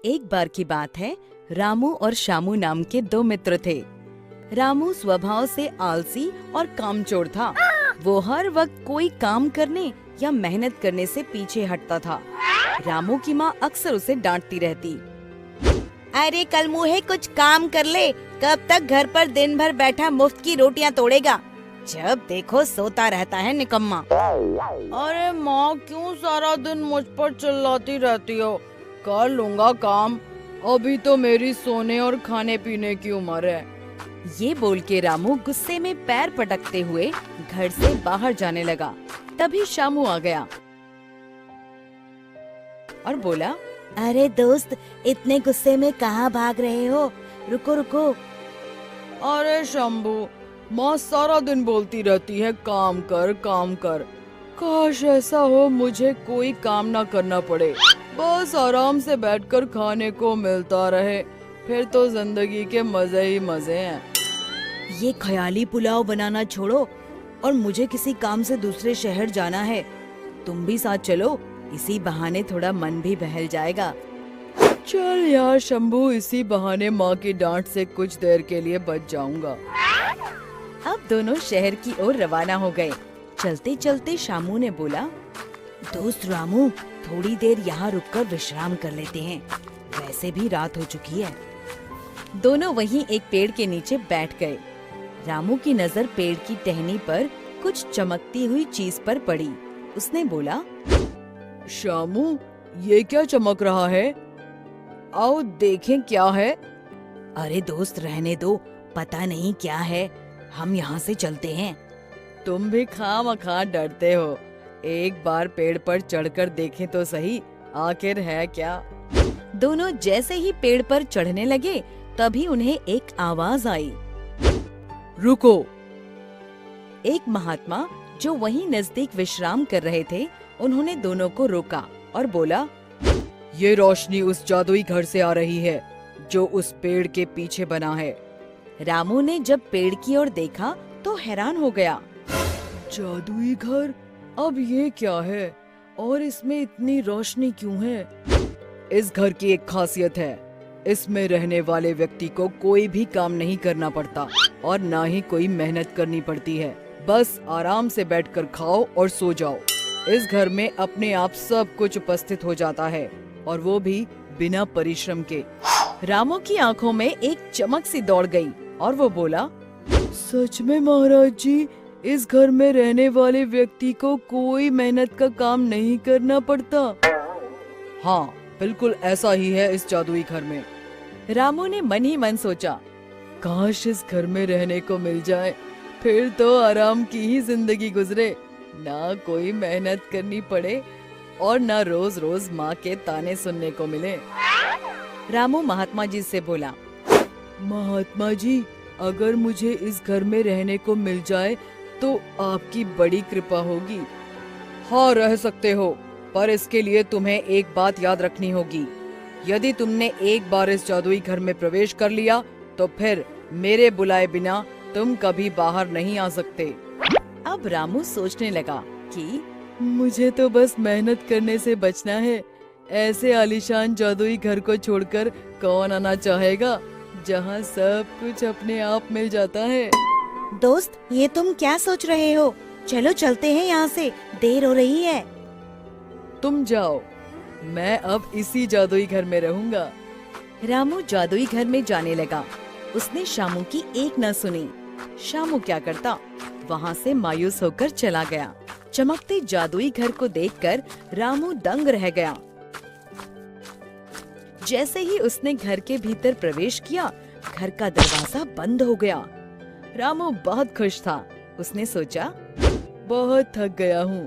एक बार की बात है, रामू और शामू नाम के दो मित्र थे। रामू स्वभाव से आलसी और कामचोर था। वो हर वक्त कोई काम करने या मेहनत करने से पीछे हटता था। रामू की माँ अक्सर उसे डांटती रहती। अरे कल मुहे कुछ काम कर ले, कब तक घर पर दिन भर बैठा मुफ्त की रोटियां तोड़ेगा, जब देखो सोता रहता है निकम्मा। अरे माँ क्यों सारा दिन मुझ पर चिल्लाती रहती हो, कर लूंगा काम, अभी तो मेरी सोने और खाने पीने की उम्र है। ये बोल के रामू गुस्से में पैर पटकते हुए घर से बाहर जाने लगा। तभी शामू आ गया और बोला, अरे दोस्त, इतने गुस्से में कहाँ भाग रहे हो, रुको रुको। अरे शंभू, माँ सारा दिन बोलती रहती है काम कर काम कर, काश ऐसा हो मुझे कोई काम ना करना पड़े, बस आराम से बैठकर खाने को मिलता रहे, फिर तो जिंदगी के मजे ही मजे हैं। ये ख्याली पुलाव बनाना छोड़ो और मुझे किसी काम से दूसरे शहर जाना है, तुम भी साथ चलो, इसी बहाने थोड़ा मन भी बहल जाएगा। चल यार शंभू, इसी बहाने माँ की डांट से कुछ देर के लिए बच जाऊंगा। अब दोनों शहर की ओर रवाना हो गए। चलते चलते शामू ने बोला, दोस्त रामू, थोड़ी देर यहाँ रुककर विश्राम कर लेते हैं, वैसे भी रात हो चुकी है। दोनों वहीं एक पेड़ के नीचे बैठ गए। रामू की नजर पेड़ की टहनी पर कुछ चमकती हुई चीज पर पड़ी। उसने बोला, शामू, ये क्या चमक रहा है, आओ देखें क्या है। अरे दोस्त रहने दो, पता नहीं क्या है, हम यहाँ से चलते हैं। तुम भी खामखा डरते हो, एक बार पेड़ पर चढ़कर देखें तो सही, आखिर है क्या। दोनों जैसे ही पेड़ पर चढ़ने लगे, तभी उन्हें एक आवाज आई, रुको। एक महात्मा जो वहीं नजदीक विश्राम कर रहे थे, उन्होंने दोनों को रोका और बोला, ये रोशनी उस जादुई घर से आ रही है जो उस पेड़ के पीछे बना है। रामू ने जब पेड़ की ओर देखा तो हैरान हो गया। जादुई घर, अब ये क्या है और इसमें इतनी रोशनी क्यों है? इस घर की एक खासियत है, इसमें रहने वाले व्यक्ति को कोई भी काम नहीं करना पड़ता और ना ही कोई मेहनत करनी पड़ती है, बस आराम से बैठकर खाओ और सो जाओ। इस घर में अपने आप सब कुछ उपस्थित हो जाता है और वो भी बिना परिश्रम के। रामू की आंखों में एक चमक सी दौड़ गई और वो बोला, सच में महाराज जी, इस घर में रहने वाले व्यक्ति को कोई मेहनत का काम नहीं करना पड़ता। हाँ, बिल्कुल ऐसा ही है इस जादुई घर में। रामू ने मन ही मन सोचा, काश इस घर में रहने को मिल जाए, फिर तो आराम की ही जिंदगी गुजरे, ना कोई मेहनत करनी पड़े और ना रोज रोज माँ के ताने सुनने को मिले। रामू महात्मा जी से बोला, महात्मा जी, अगर मुझे इस घर में रहने को मिल जाए तो आपकी बड़ी कृपा होगी। हाँ, रह सकते हो, पर इसके लिए तुम्हें एक बात याद रखनी होगी, यदि तुमने एक बार इस जादुई घर में प्रवेश कर लिया तो फिर मेरे बुलाए बिना तुम कभी बाहर नहीं आ सकते। अब रामू सोचने लगा कि मुझे तो बस मेहनत करने से बचना है, ऐसे आलीशान जादुई घर को छोड़कर कौन आना चाहेगा जहाँ सब कुछ अपने आप मिल जाता है। दोस्त, ये तुम क्या सोच रहे हो, चलो चलते हैं यहाँ से, देर हो रही है। तुम जाओ, मैं अब इसी जादुई घर में रहूंगा। रामू जादुई घर में जाने लगा। उसने शामू की एक न सुनी। शामू क्या करता, वहाँ से मायूस होकर चला गया। चमकते जादुई घर को देखकर रामू दंग रह गया। जैसे ही उसने घर के भीतर प्रवेश किया, घर का दरवाजा बंद हो गया। रामू बहुत खुश था। उसने सोचा, बहुत थक गया हूँ,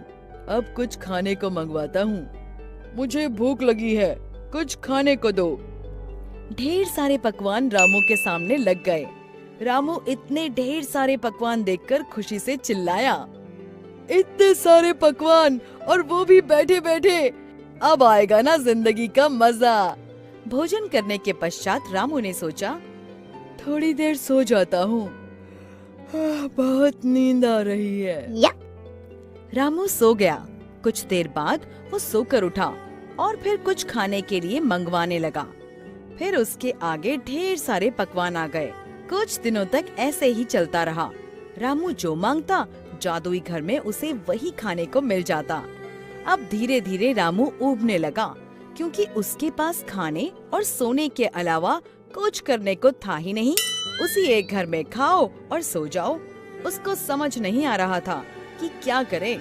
अब कुछ खाने को मंगवाता हूँ, मुझे भूख लगी है, कुछ खाने को दो। ढेर सारे पकवान रामू के सामने लग गए। रामू इतने ढेर सारे पकवान देखकर खुशी से चिल्लाया, इतने सारे पकवान और वो भी बैठे बैठे, अब आएगा ना जिंदगी का मजा। भोजन करने के पश्चात रामू ने सोचा, थोड़ी देर सो जाता हूँ, बहुत नींद आ रही है। रामू सो गया। कुछ देर बाद वो सोकर उठा और फिर कुछ खाने के लिए मंगवाने लगा। फिर उसके आगे ढेर सारे पकवान आ गए। कुछ दिनों तक ऐसे ही चलता रहा। रामू जो मांगता जादुई घर में उसे वही खाने को मिल जाता। अब धीरे धीरे रामू ऊबने लगा, क्योंकि उसके पास खाने और सोने के अलावा कुछ करने को था ही नहीं। उसी एक घर में खाओ और सो जाओ। उसको समझ नहीं आ रहा था कि क्या करे,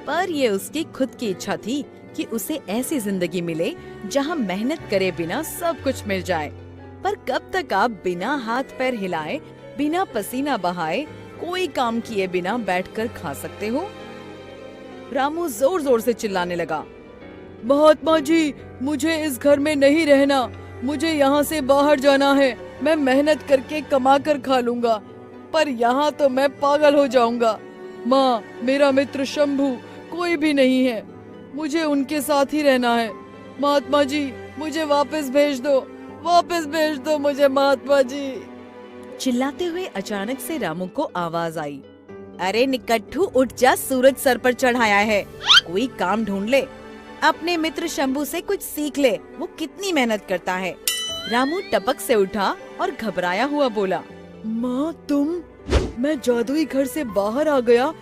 पर ये उसकी खुद की इच्छा थी कि उसे ऐसी जिंदगी मिले जहाँ मेहनत करे बिना सब कुछ मिल जाए। पर कब तक आप बिना हाथ पैर हिलाए, बिना पसीना बहाए, कोई काम किए बिना बैठकर खा सकते हो? रामू जोर जोर से चिल्लाने लगा, महात्मा जी, मुझे इस घर में नहीं रहना, मुझे यहाँ से बाहर जाना है। मैं मेहनत करके कमा कर खा लूंगा, पर यहाँ तो मैं पागल हो जाऊंगा। माँ, मेरा मित्र शंभू कोई भी नहीं है, मुझे उनके साथ ही रहना है। महात्मा जी, मुझे वापस भेज दो मुझे महात्मा जी। चिल्लाते हुए अचानक से रामू को आवाज आई, अरे निकट्ठू, उठ जा, सूरज सर पर चढ़ाया है, कोई काम ढूंढ ले। अपने मित्र शंभू से कुछ सीख ले, वो कितनी मेहनत करता है। रामू टपक से उठा और घबराया हुआ बोला, माँ तुम, मैं जादुई घर से बाहर आ गया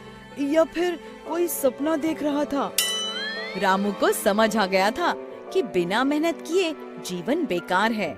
या फिर कोई सपना देख रहा था? रामू को समझ आ गया था कि बिना मेहनत किए जीवन बेकार है।